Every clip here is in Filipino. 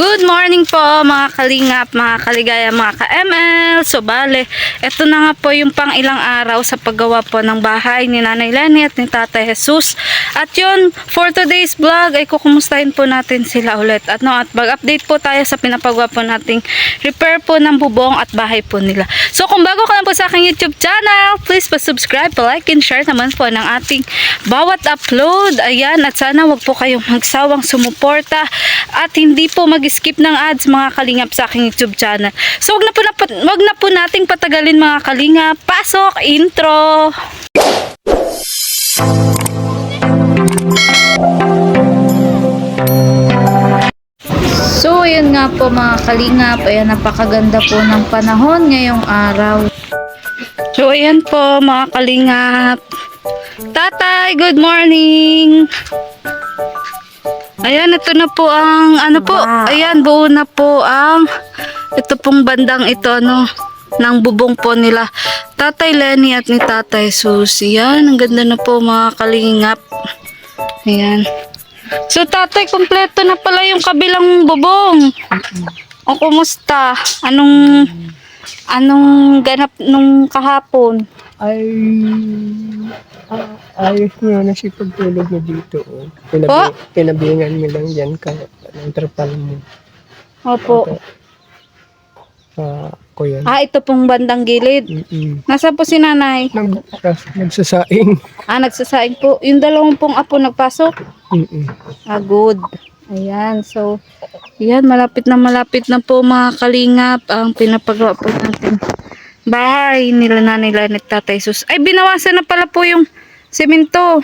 Good morning po mga kalingap, mga kaligaya, mga ka-ML. So bale, eto na nga po yung pang ilang araw sa paggawa po ng bahay ni Nanay Lenny at ni Tatay Jesus. At yun, for today's vlog ay kukumustahin po natin sila ulit. At mag-update po tayo sa pinapagawa po nating repair po ng bubong at bahay po nila. So kung bago ka lang po sa aking YouTube channel, please pa-subscribe, pa-like and share naman po ng ating bawat upload. Ayan, at sana wag po kayong magsawang sumuporta at hindi po mag-skip ng ads mga kalingap sa aking YouTube channel. So wag na po nating patagalin mga kalingap. Pasok intro. So yun nga po mga kalingap, ayan, napakaganda po ng panahon ngayong araw. So ayan po mga kalingap. Tatay, good morning. Ayan, ito na po ang ayan, buo na po ang ito pong bandang ito ng bubong po nila Tatay Lenny at ni Tatay Susie. Yan, ang ganda na po mga kalingap. Ayan. So tatay, kompleto na pala yung kabilang bubong. O kumusta? Anong ganap nung kahapon? Ayos mo na si pagtulog mo dito. Oh. Pinabingan mo lang yan ng trapal mo. Opo. Ko yan. Ito pong bandang gilid. Nasa po si nanay? Nagsasaing. Nagsasaing po. Yung dalawang pong apo nagpasok? Good. Ayan. So, ayan, malapit na po mga kalingap ang pinapagawa po natin bahay nila Nanay Lenny at Tatay Sus. Ay, binawasan na pala po yung semento.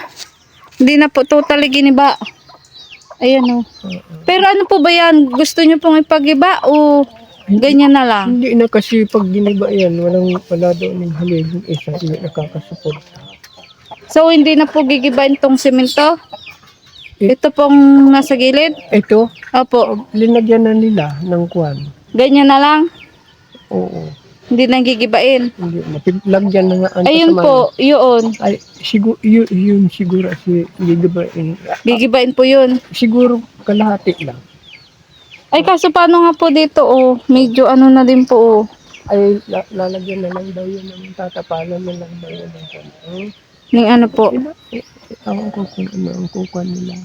Hindi na po totally giniba. Ayan o. Pero ano po ba yan? Gusto nyo pong ipagiba o ganyan na lang? Hindi na kasi pag giniba yan, wala doon yung halil yung isa, hindi nakakasupport. So, hindi na po gigibain tong semento? Ito pong nasa gilid? Ito? Opo. Linagyan na nila ng kwan. Ganyan na lang? Oo. Hindi na gigibain? Hindi na. Lagyan na nga. Ayun po, yun. Ay, yun siguro si gigibain. Gigibain po yun. Siguro kalahati lang. Ay, kaso paano nga po dito, medyo na din po, Ay, lalagyan na lang daw yun ng tatapalan na lang daw yun ng kwan. Ning ano po? Ewan ko kung ano ang kukuha nila.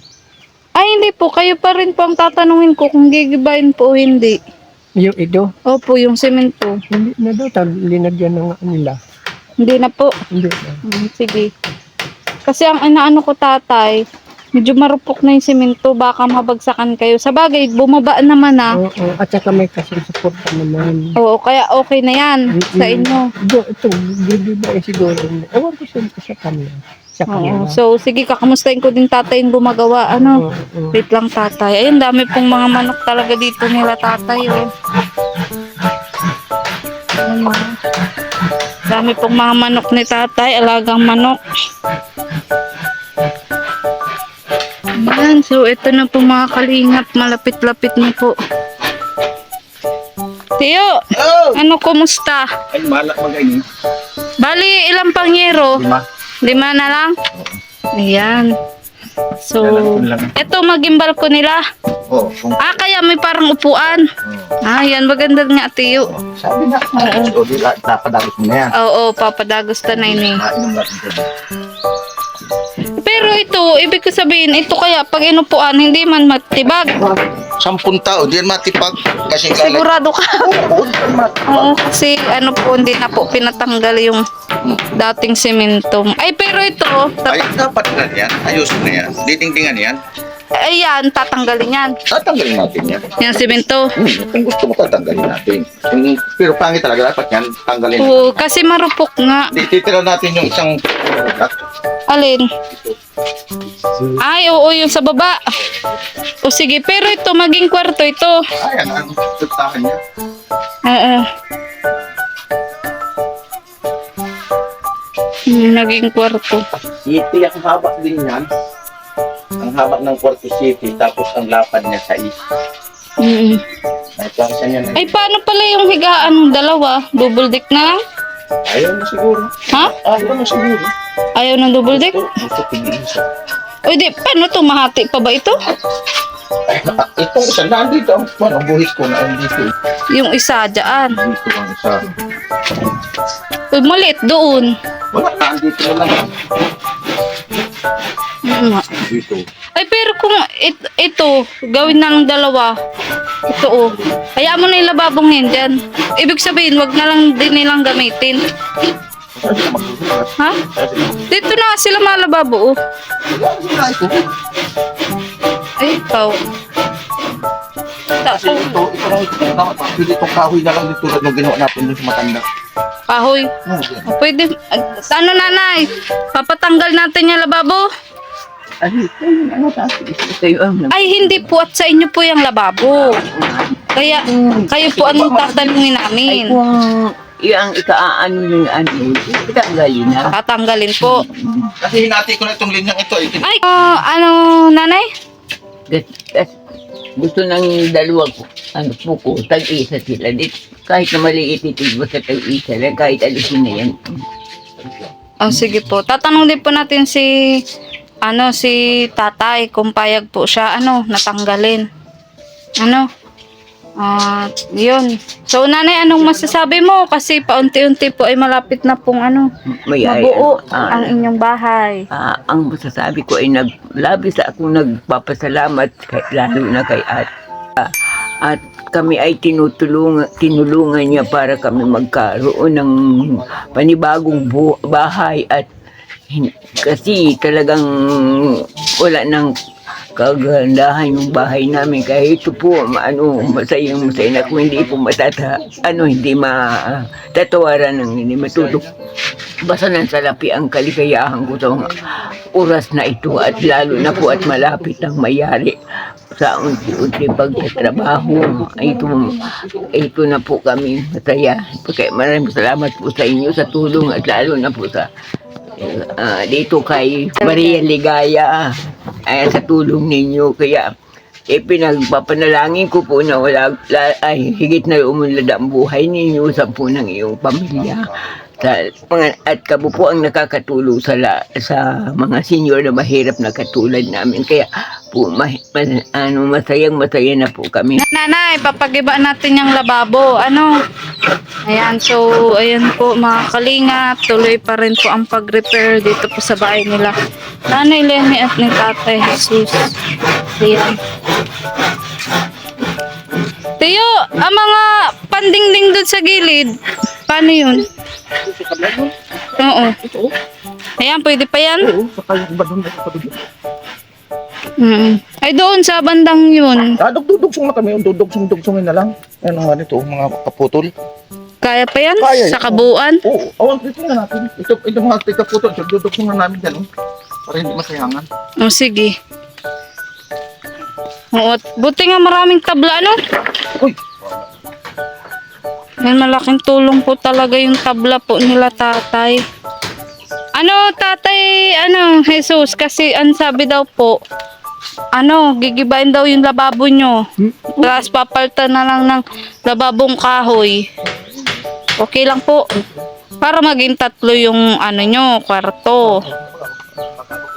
Ay, hindi po. Kayo pa rin po ang tatanungin ko kung gigibain po o hindi. Yung ito? Opo, yung semento. Hindi na daw. Linagyan na nga nila. Hindi na po. Hindi na. Sige. Kasi ang inaano ko tatay, medyo marupok na yung semento. Baka mabagsakan kayo. Sa bagay, bumaba naman Oo. At saka may kasing support pa naman. Oo, kaya okay na yan sa inyo. Ito, gigibain siguro. Ewan ko sa kanila. Oo. So, sige, kakamustahin ko din tatay yung gumagawa. Wait lang tatay. Ayun, dami pong mga manok talaga dito nila tatay. Ayun, dami pong mga manok ni tatay. Alagang manok. Ayan, so ito na po mga kalingap. Malapit-lapit na po. Tiyo, ano kumusta? Ay, malak magayin. Bali, ilang pangyero? 5 na lang? Ayan. So, ito magimbal ko nila. Kaya may parang upuan. Yan, maganda nga, Tiyo. Sabi na. Papadagos mo na yan. Oo, papadagos ta na yun eh. Pero ito, ibig ko sabihin, ito kaya pag inupuan, hindi man matibag. 10 tao, di yan matipag. Kasi Sigurado ka? Oo, kasi po, hindi na po pinatanggal yung dating semento. Ay, pero ito, ay, dapat na yan. Ayusin na yan. Didingdingan yan. ayan, tatanggalin yan. Tatanggalin natin yan. Yung semento. Kung gusto mo tatanggalin natin. Pero pangit talaga, dapat yan. Tanggalin. Oo, kasi marupok nga. Titira natin yung isang Alin? Ay, oo, yung sa baba. O sige, pero ito, maging kwarto ito. ayan, ang tutahan niya. Naging kwarto. City, ang haba din yan. Ang haba ng kwarto city, tapos ang lapad niya sa east. Ay, kasi yan. Ay, paano pala yung higaan ng dalawa? Double deck na lang? Ayaw na siguro. Ha? Ayaw na siguro. Ayaw ng double deck? Gusto tigil siya. O di, paano to? Mahati pa ba ito? Itong isa, nandito ang buhis ko na andito. Yung isa dyan. Dito ang isa. Uy, maliit doon. Wala, nandito na lang. Nga. Dito. Ay, pero kung ito, gawin na lang dalawa. Ito oh. Hayaan mo na yung lababong yun dyan. Ibig sabihin, wag na lang din nilang gamitin. Ha? Dito na sila mga lababo oh. Ay, ikaw. Kasi ito lang ito. Pwede itong kahoy na lang dito nung ginawa natin dun sa matanda. Kahoy. O, pwede. Ano nanay? Papatanggal natin yung lababo? Ay, hindi po. At sa inyo po yung lababo. Kaya, kayo po ang tatanungin namin. Kung yung ikaano yung ano, itanggalin na. Tatanggalin po. Kasi hinati ko na itong linyang ito. Ay, ano, nanay? Gusto ng dalawa ko, ano po ko, tag-isa sila. Kahit na maliit itig mo sa tag-isa lang, kahit alisin na yan. Oh, sige po. Tatanong din po natin si tatay kung payag po siya, natanggalin. Yun. So, nanay, anong masasabi mo? Kasi paunti-unti po ay malapit na pong mabuo ang inyong bahay. Ang masasabi ko ay labis akong nagpapasalamat lalo na kay at kami ay tinulungan niya para kami magkaroon ng panibagong bahay at kasi talagang wala nang kagandahan yung bahay namin kaya ito po masaya na kung hindi po hindi matatawaran ng hindi matutok basta ng salapi ang kaligayahan ko sa mga oras na ito at lalo na po at malapit ang mayari sa unti-unti pagtatrabaho ito na po kami masaya kaya maraming salamat po sa inyo sa tulong at lalo na po sa dito kay Maria Ligaya sa tulong ninyo kaya pinagpapanalangin ko po na higit na umunlad ang buhay ninyo sa po ng iyong pamilya at kabo po ang nakakatulong sa mga senior na mahirap na katulad namin kaya po masayang na po kami. Nanay, papagiba natin yung lababo. Ayan, so ayan po mga kalingap, tuloy pa rin po ang pag-repair dito po sa bahay nila Nanay Lenny at ni Tatay Jesus. Ayan. Tiyo, ang mga pandingding doon sa gilid, paano yun? Oo. Ayan, pwede pa yan? Ay, doon sa bandang yun. Dugdugsong na kami, dugsong-dugsongin na lang. Yan ang ito, mga kaputol. Kaya pa yan? Kaya, Sa kabuuan? Oo, awang dito na natin. Ito mga kaputol, dugsong na namin yan. Para hindi masayangan. O, sige. Oo, buti nga maraming tabla, Uy! Yan, malaking tulong po talaga yung tabla po nila tatay. Tatay, Jesus, kasi ang sabi daw po, gigibain daw yung lababo nyo. Tapos papalitan na lang ng lababong kahoy. Okay lang po. Para maging 3 yung nyo, kwarto.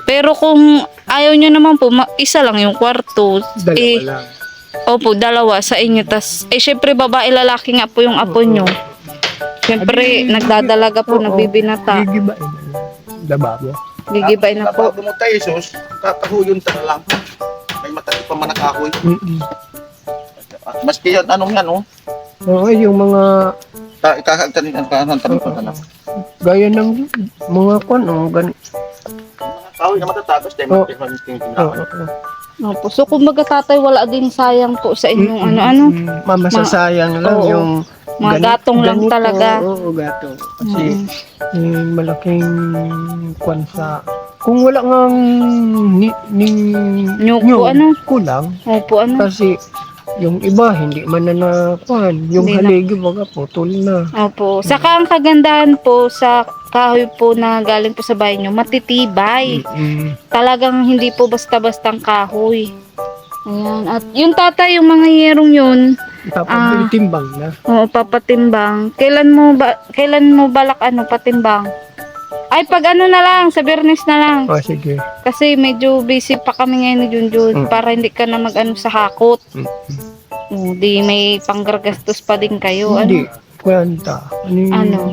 Pero kung ayaw nyo naman po, isa lang yung kwarto. Dalawa lang. Opo, 2 sa inyo. Tas, syempre babae lalaki nga po yung apo nyo. Syempre, nagdadalaga po, nagbibinata. Gigibain na lang. Lababo. Gigibain na po. Bago mo tayo, Jesus, kakahuyon ta na lang. May matali pa man nakahoy. Maski yan, Oo, yung mga ikakagtanin pa na lang. gaya ng mga Kahoy na matatapos, dahil Oo. magpipang Opo. So, kumbaga tatay, wala din sayang po sa inyong masasayang lang Oo. yung mga gatong lang ganito, talaga. Oo, gatong. Kasi malaking kwansa. Kung wala ngang Nyuko, kulang. Opo, Kasi yung iba, hindi man na nakuhan. Yung Hindi na. haligi, baga putol na. Opo. Saka ang kagandahan po sa kahoy po na galing po sa bahay nyo, matitibay. Talagang hindi po basta-bastang kahoy. Ayan. At yung tatay, yung mga yerong yun, Timbang na. papatimbang. Kailan mo balak patimbang? Ay, pag ano na lang, sa Biyernes na lang. O, sige. Kasi medyo busy pa kami ngayon ni Junjun para hindi ka na mag-ano sa hakot. Mm. Di may panggargastos pa din kayo. Hindi. Kwenta. Ano?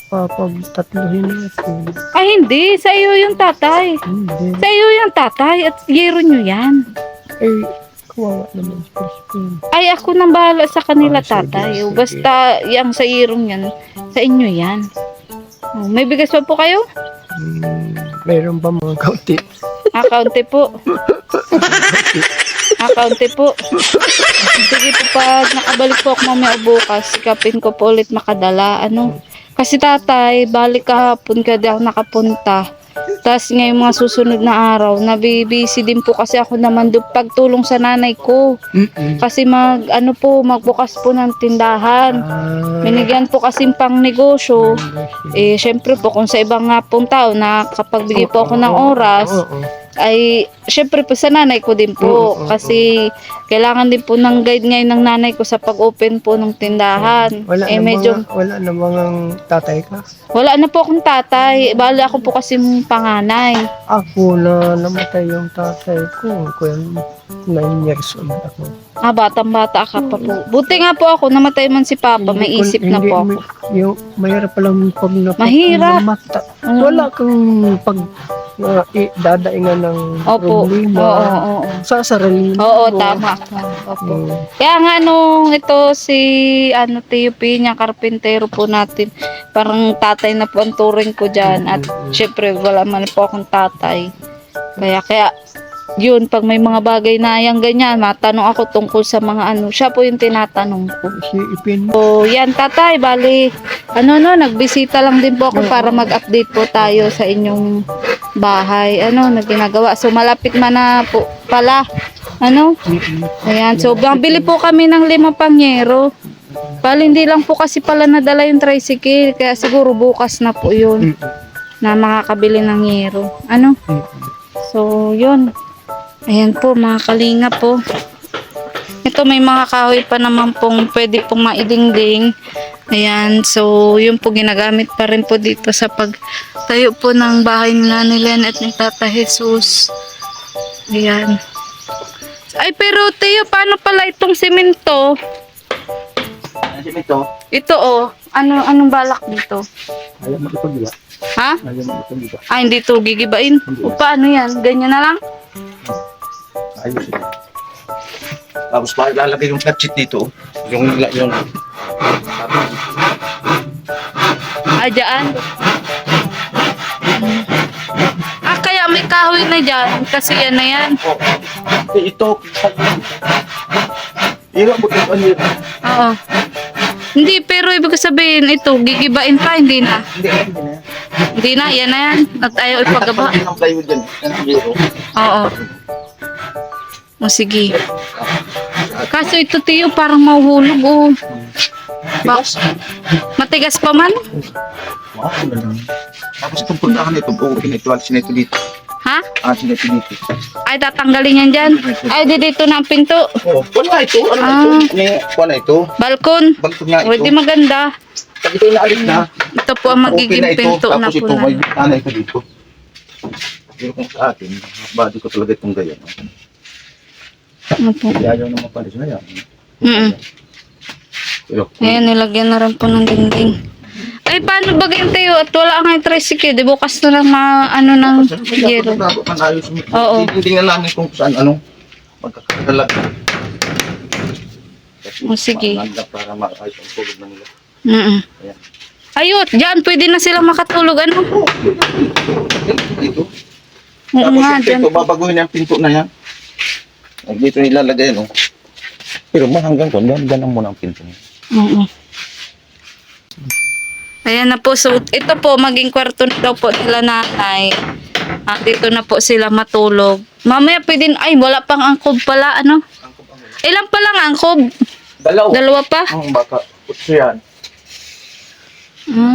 Papagtatluhin natin. Ay, hindi. Sa iyo yung tatay. Hindi. Sa iyo yung tatay at yero nyo yan. Eh, kawawa naman si Crispin. Ay, ako nang bahala sa kanila, Ah, sige, tatay. sige. Basta yung sa irong yan, sa inyo yan. Oh, may bigas pa po kayo? Mayroon ba mga kaunti? Akaunti po. Akaunti po. Sige po, pag nakabalik po ako mamaya bukas, sikapin ko po ulit makadala. Ano? Kasi tatay, balik kahapon ka di ako nakapunta. Tapos ngayong mga susunod na araw, nabibisi din po kasi ako naman doon pagtulong sa nanay ko. Kasi magbukas po ng tindahan. Binigyan po kasi pang negosyo. Eh, syempre po, kung sa ibang nga pong tao na kapag bigay po ako ng oras, ay syempre po sa nanay ko din po. Kasi kailangan din po ng guide ngayon ng nanay ko sa pag-open po ng tindahan. Wala na mga tatay ka? Wala na po akong tatay. Bali ako po kasi panganay. Ako na namatay yung tatay ko. Kaya 9 years old ako. Batang-bata ka pa po. Buti nga po ako, namatay man si Papa, may isip na po ako. Yung mahirap palang pag Mahirap. namata. Wala kang pag dadaingan ng Opo. problema. Oo. Sa sarili mo. Oo, tama ka. Opo. Kaya nga nung ito si Tio Piña, karpintero po natin, parang tatay na po ang turing ko dyan. At syempre wala man po akong tatay. Kaya yun, pag may mga bagay na yang ganyan, matanong ako tungkol sa mga siya po yung tinatanong ko. Si Ipin. So, yan tatay, bali, nagbisita lang din po ako para mag-update po tayo sa inyong bahay. Na ginagawa. So, malapit man na po pala. Ayan, so, bili po kami ng 5 panyero. Bali, hindi lang po kasi pala nadala yung tricycle, kaya siguro bukas na po yun na makakabili ng yero. So, yun. Ayan po, mga kalinga po. Ito, may mga kahoy pa naman pong pwede pong maidingding. Ayan, so yun po ginagamit pa rin po dito sa pagtayo po ng bahay nila ni Len at ni Tata Jesus. Ayan. Ay, pero Teo, paano pala itong simento? Ano ito? Ito anong balak dito? Ayaw mo ito diba? Ha? Ayaw mo ito diba? Ay, hindi to gigibain. O paano yan? Ganyan na lang? Ayos ito. Tapos lalagay yung flat sheet dito. Yung Dyan. Kaya may kahoy na dyan. Kasi yan na yan. ito. Iwan mo ito. Oo. Hindi, pero ibig sabihin, ito, gigibain pa, hindi na. Hindi na, yan na yan. At ayaw ipagaba. Ang plywood dyan. Oo. O, sige. Kaso ito, Tiyo, parang mahuhulog, Matigas pa man? Wow, tapos itong puntahan ito, alis na ito dito. Ha? Alis na ito dito. Ay, tatanggalin yan dyan. Ay, dito na ang pinto. Oh, wala ito. Wala ito. Balkon. Balkon nga ito. Pwede maganda. Pag ito inaalis na, Ito po ang magiging okay na ito. pinto na Tapos po ito, may na. bitana ito dito. Pero kung sa atin, body ko talaga itong ganyan. Opo. Ayaw naman palis na yan. Pero, Ayan, nilagyan na rin po ng dingding. Ay, paano ba ganyan tayo? At wala nga yung tricycle. Di bukas na lang ng yero. Oo. Hindi nga namin kung saan magkakalag. O, sige. Para maayos ang tulog na nila. Ayan. Ayot, dyan, pwede na sila makatulog. Dito. Oo Tapos nga, yung dyan. pinto, babaguhin yung pinto na yan. Ay, dito nilalagay, no? Pero hanggang doon, ganun muna ang pinto niya. Oo. Ayan na po. So, ito po, maging kwarto na daw po nila nanay. Dito na po sila matulog. Mamaya pwede, ay, wala pang angkob pala, Ilan pa lang angkob? Dalawa pa? Baka, utso yan.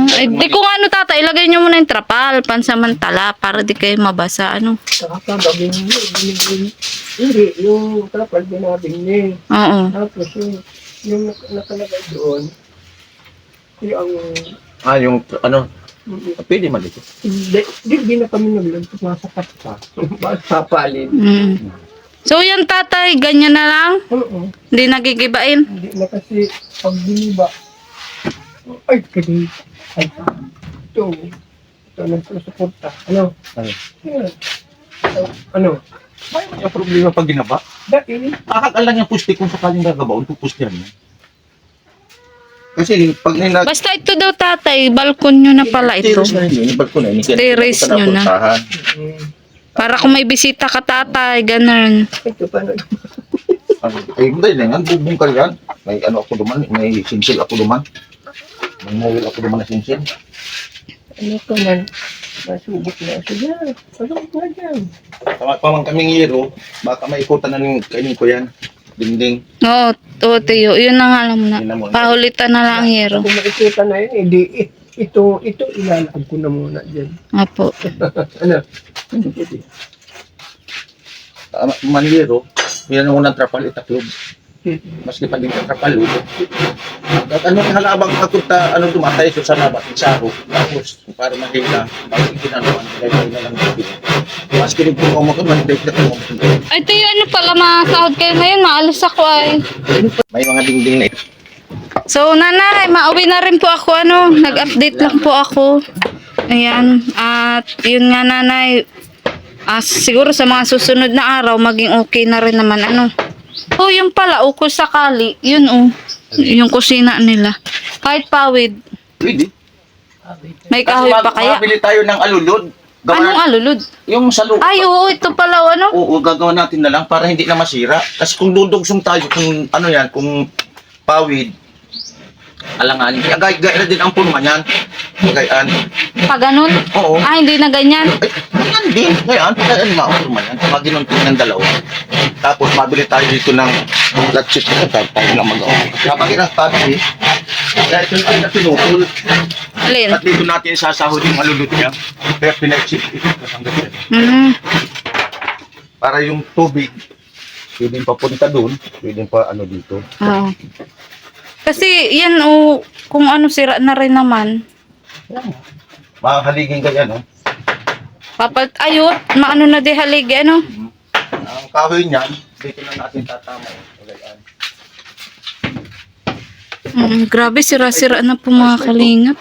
Di ko nga tata, ilagay nyo muna yung trapal, pansamantala, para di kayo mabasa, Saka binabing hindi, yung kapal binabing niya. Oo. Tapos yung nakalagay doon, yung Pwede man dito. Di na kami naglagpas nasa kapsa. Bakit papalin? So yan tatay, ganyan na lang? Oo. Hindi nagigibain? Hindi na kasi pag biniba. Ay, kadi. Ay, ito. Ito nagsusuporta. Ano? Ano? Yan. Ano? May yung problema pag ginaba. Dahil, Kakakal lang yung puste kung sakaling gagabaon, pupustihan niya. Kasi pag nila... Basta ito daw tatay, balkon nyo na pala ito. Terrace na yun, yung balkon na yun. Terrace nyo na. Para kung may bisita ka tatay, ganun. ito paano? Ay, hindi na yan. Bubungkal yan. May ano ako duman, may sinsil ako duman. May mawil ako duman na sinsil. Ano ka man? Masubok na. Sige, pasok na dyan. Pamang kaming yero, baka maikutan na ng kainin ko yan. Dingding. Oo, tiyo. Yun na nga alam na. Yun na muna. Pahulitan na lang hero. Kung makikita na yun, hindi, ito ilalagay ko na muna dyan. Apo. Ano? Maniyero, yan ang unang trapal, itaklob. Maski pa din ka trapal, ulo. At ano halabang kakunta, ano tumatay sa nabat, saro. Tapos, para mahila, bakit ginagawa, nilagay na lang tubig. Maski rin kung kumakon, manibig na kumakon. Ay, tiyo, ano pala makakahod kayo ngayon? Maalis ako ay. May mga dingding na ito. So, nanay, mauwi na rin po ako, nag-update lang po ako. Ayan, at yun nga nanay, siguro sa mga susunod na araw, maging okay na rin naman, Oh, yung pala, kung sakali, yun yung kusina nila. Kahit pawid, Pwede. may kahoy pa kaya? Mabili tayo ng alulod. Anong alulod? Yung sa lupa. Ay, oo, ito pala, Oo, gagawa natin na lang para hindi na masira. Kasi kung dudugsong tayo, kung ano yan, kung pawid, alanganin. Kaya gaya na din ang punuan yan. Gayaan. Pa ganun? Oo. Hindi na ganyan. Ay, ganyan din. Gayaan. Gayaan nga ang punuan yan. Mga ginunting ng dalawa. Tapos mabili tayo dito ng latchit. Tayo lang mag-awa. Kapag tabi, kaya ito yung na pinutol. Alin? At dito natin sasahod yung malulot niya. Kaya pinag-chip ito. Hanggang yan. Para yung tubig, pwedeng papunta doon, pwedeng pa ano dito. Oo. Kasi yan kung sira na rin naman. Makahaligin ka yan, no? Ayot, maano na di haligi, Ang kahoy niyan, dito na natin tatama. Grabe, sira-sira na po mga kalingap.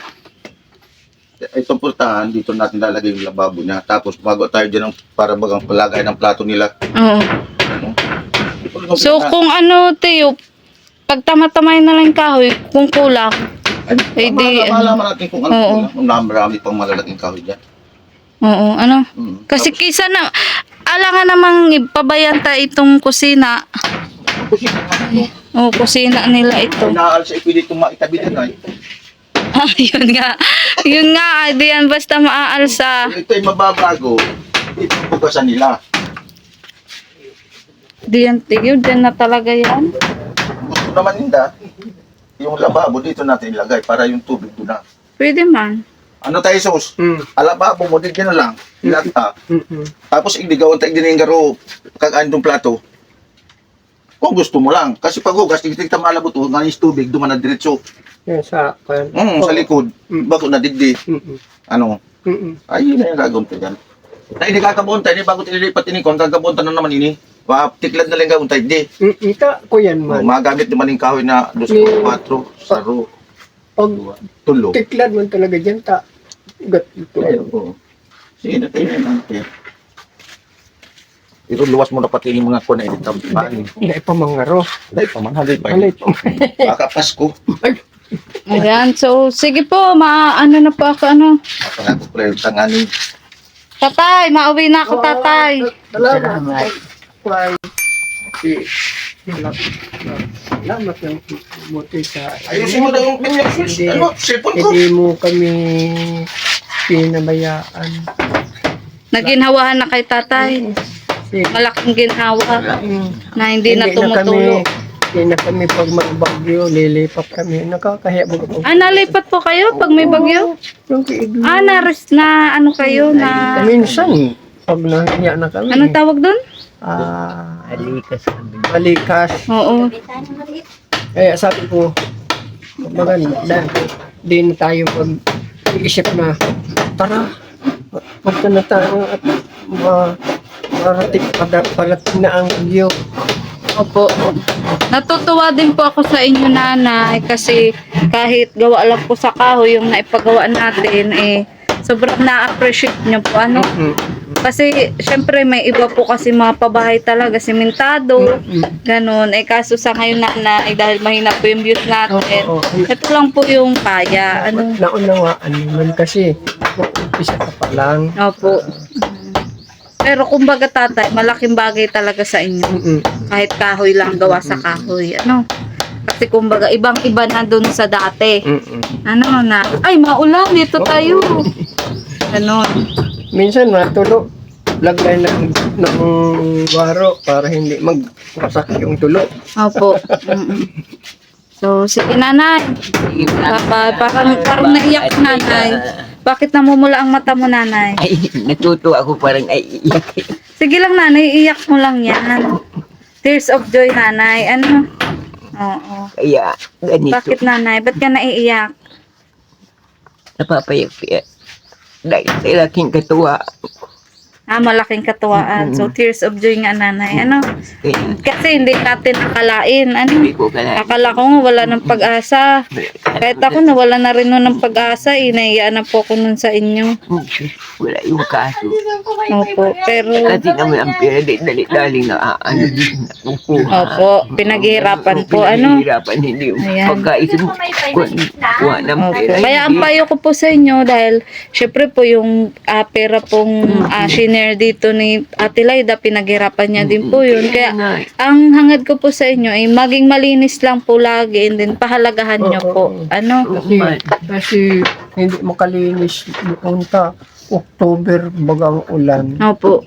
Itong pultahan, dito natin lalagay yung lababo niya. Tapos bago tayo dyan para bagang palagay ng plato nila. Oo. So kung tiyo, pag tama-tamay na lang kahoy, kung kulang, Ay, di, malaman natin kung ano oo. kulang. Kung marami pang malalaking kahoy dyan. oo, Kasi Tapos, kisa na, alangan namang ipabayanta itong kusina. Oo, kusina nila ito. Inaal sa ipili itong maitabi din ay. Yun nga. Yun nga, di yan basta maaalsa. Kung ito ay mababago, ito pugasan nila. Di yan tigil, dyan na talaga yan. Gusto naman nila, yung lababo dito natin ilagay para yung tubig doon na. Pwede man. Ano tayo, Sos? Alababo mo, din na lang. Ilata. Mm-mm. Tapos igdigawan tayo din yung garo, kagaan ng plato. Kung gusto mo lang. Kasi pag hugas, tigtig ta malabot, ngayon tubig, duman na diretso. Yan sa, Sa likod, bago na digdi. Ano? Ayun na yung gagawin tayo dyan. Tayo hindi kakabunta, hindi bago tinilipat ini kon kakabunta na naman ini. Tiklad na lang gawin tayo, di. Ita ko yan man. Magamit naman yung kahoy na 2, 4, saro, Pag tulo. tiklad man talaga dyan, gat ito. Ayun, oo. Sige na tayo na. Pero luwas mo na pati yung mga kuna edit ng panin. Hindi pa mangaro. Dahil pa man, halay pa. Alay pa. Baka Pasko. Ayan, so sige po, na po ako, Mapangako ko lang yung tanganin. Tatay, mauwi na ako, tatay. Salamat. Salamat ng buti sa... Ayusin mo daw yung pinyas. Ano? Sipon ko. Hindi mo kami pinabayaan. Naginhawahan na kay tatay. Malaking ginhawa na hindi na tumutulo. Hindi na kami pag magbagyo, lilipat kami. Nakakahiya mo ako. Nalipat po kayo pag may bagyo? Yung kiiglo. Na-rest na kayo na... Minsan, pag nahiya na kami. Anong tawag doon? Balikas. Balikas. Oo. Kaya sabi ko, maganda, di na tayo pag-iisip na tara. Punta na tayo at parating na ang bagyo. Opo. Natutuwa din po ako sa inyo, nanay, kasi kahit gawa lang po sa kahoy yung naipagawa natin, sobrang na-appreciate nyo po, ano. Kasi, syempre, may iba po kasi mga pabahay talaga, simentado, ganun. Kaso sa ngayon, nanay, dahil mahina po yung views natin, Oo. ito lang po yung kaya, ano. Naunawaan naman kasi umpisa ka pa lang. Opo. Pero kumbaga, tatay, malaking bagay talaga sa inyo. Kahit kahoy lang, gawa sa kahoy, ano. Kasi kumbaga, ibang-iba na dun sa dati. Ano na, ay, maulan, dito tayo. Ganon. Minsan natulo, lagay ng waro para hindi magwasak yung tulo. Opo. So, sige, nanay. Parang naiyak si nanay. Bakit namumula ang mata mo, nanay? Ay, natuto ako parang ay iyak. Sige lang, nanay, iyak mo lang yan. Tears of joy, nanay. Ano? Oo. Kaya ganito, Bakit, nanay? Ba't ka naiiyak? napapayak-payak. Dahil sa laking katuwa. Malaking katuwaan. So, tears of joy nga, nanay. Ano? Kaya Kasi hindi natin akalain. Ano? hindi ko kaya. Akala ko nga wala ng pag-asa. Kahit ako nawala na rin nun ng pag-asa. Inayaan na po ko nun sa inyo. Wala yung kaso. Opo. Pero, Kasi naman ang pera, dali-dali na ano din nakukuha. opo, pinaghihirapan po. Ano? Pinaghihirapan, hindi yung Ayan. pagkaisip kuha ng Opo. pera. Kaya ang payo ko po sa inyo dahil syempre po yung pera pong shinare dito ni Ate Laida, pinaghirapan niya din po yun. Kaya ang hangad ko po sa inyo ay maging malinis lang po lagi and then pahalagahan nyo po. Ano? Kasi hindi makalinis noon ta. October bagang ulan. Opo.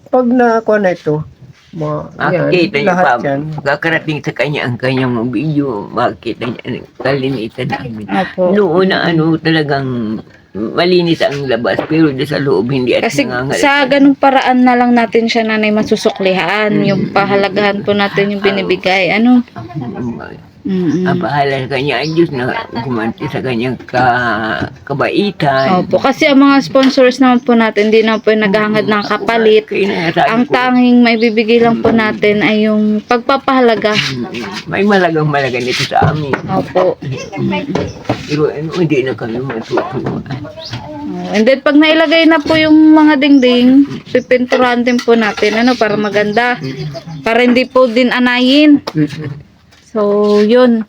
Pag nakuha na ito, Makikita niyo lahat pa, yan. kakarating sa kanya ang kanyang video, makikita niya, kalinitan namin. Opo. Noon na ano, talagang malinis ang labas, pero doon sa loob hindi at Kasi nangangalit. sa ganung paraan na lang natin siya, nanay, masusuklihan. Yung pahalagahan po natin yung binibigay. Ano? Ang bahala sa kanya ang Diyos na gumanti sa kanyang kabaitan. Opo, kasi ang mga sponsors naman po natin, hindi na po yung naghahangad ng kapalit. Kaya nasabi Ang ko, tanging may bibigay lang po natin ay yung pagpapahalaga. may malagang nito sa amin. Opo. Pero ano, hindi na kami matutuwa. And then pag nailagay na po yung mga dingding, pipinturahan din po natin, ano, para maganda. Para hindi po din anayin. So, yun.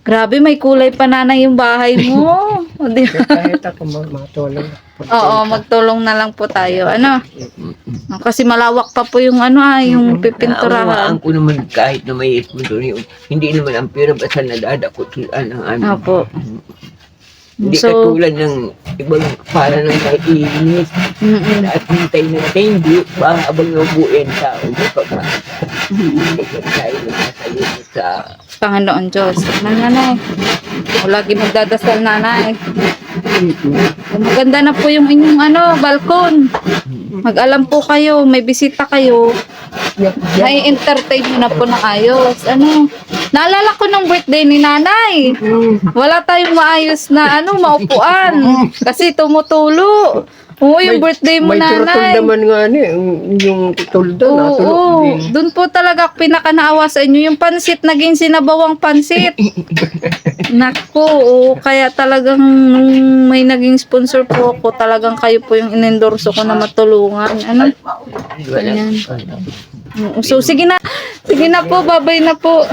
Grabe, may kulay pa, nanay, yung bahay mo. O, di ba? Kahit ako matulong. Oo, magtulong na lang po tayo. Ano? Kasi malawak pa po yung ano, yung pipinturahan. Naunawaan ko naman kahit na may sponsor yun. Hindi naman ang pera basta nadadakot sila ng ano. Opo. Hindi So, katulad ng ibang para nang naiinis at hintay ng hindi pa habang nabuuin sa pagka. Tayo nasasalit sa Panginoon Diyos. Nanay. O, lagi magdadasal, nanay. Maganda na po yung inyong ano, balkon. Mag-alam po kayo, may bisita kayo. May entertain nyo na po na ayos. Ano? Naalala ko ng birthday ni nanay. Wala tayong maayos na ano, maupuan. Kasi tumutulo. Oo, yung birthday mo, may turtol nanay. naman nga yung tulda natulog Oo, din. doon po talaga pinakanaawa sa inyo. Yung pansit, naging sinabawang pansit. Naku, oo, kaya talagang nung may naging sponsor po ako, talagang kayo po yung inendorso ko na matulungan. Ano? Ayan. Oo, so, sige na po, babay na po.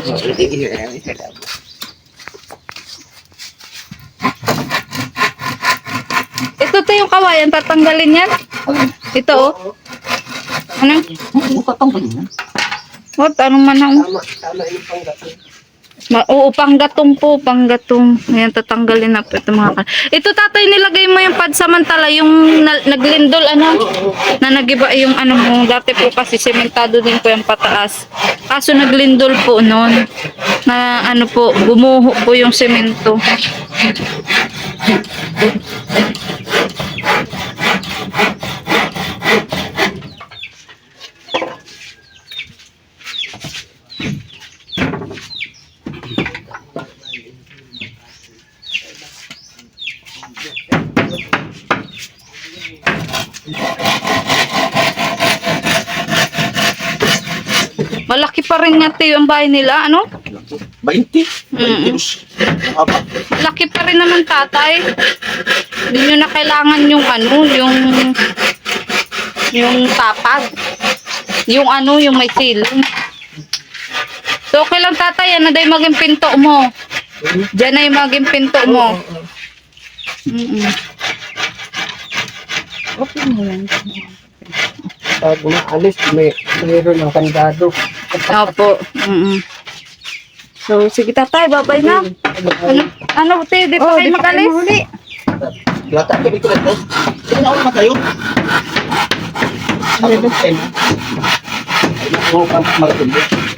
Ito to yung kawayan, tatanggalin yan? Ito, oh. Ano? What? Anong manang? Tama yung panggatong. Oo, panggatong po, panggatong. Ayan, tatanggalin na po ito mga Ito, tatay, nilagay mo yung pansamantala, yung naglindol, ano? Na nagiba yung ano mo. Dati po kasi sementado din po yung pataas. Kaso naglindol po noon. Na ano po, gumuho po yung semento. pa rin nga tayo ang bahay nila, ano? 20. Mm. 20. Haba. Laki pa rin naman, tatay. Hindi nyo na kailangan yung ano, yung tapag. Yung ano, yung may silong. So, okay lang, tatay. Yan na daw yung maging pinto mo. Diyan na yung maging pinto mo. Mm-mm. Okay na yan. Pag umaalis, mayroon ng kandado. Opo. Mm-mm. So, sige, tatay. Bye-bye na. Ano, te? Di pa kayo mag-alis? Lata, tubig ko ito. Sige na naman kayo. Ako, 10. Ako, magatuloy.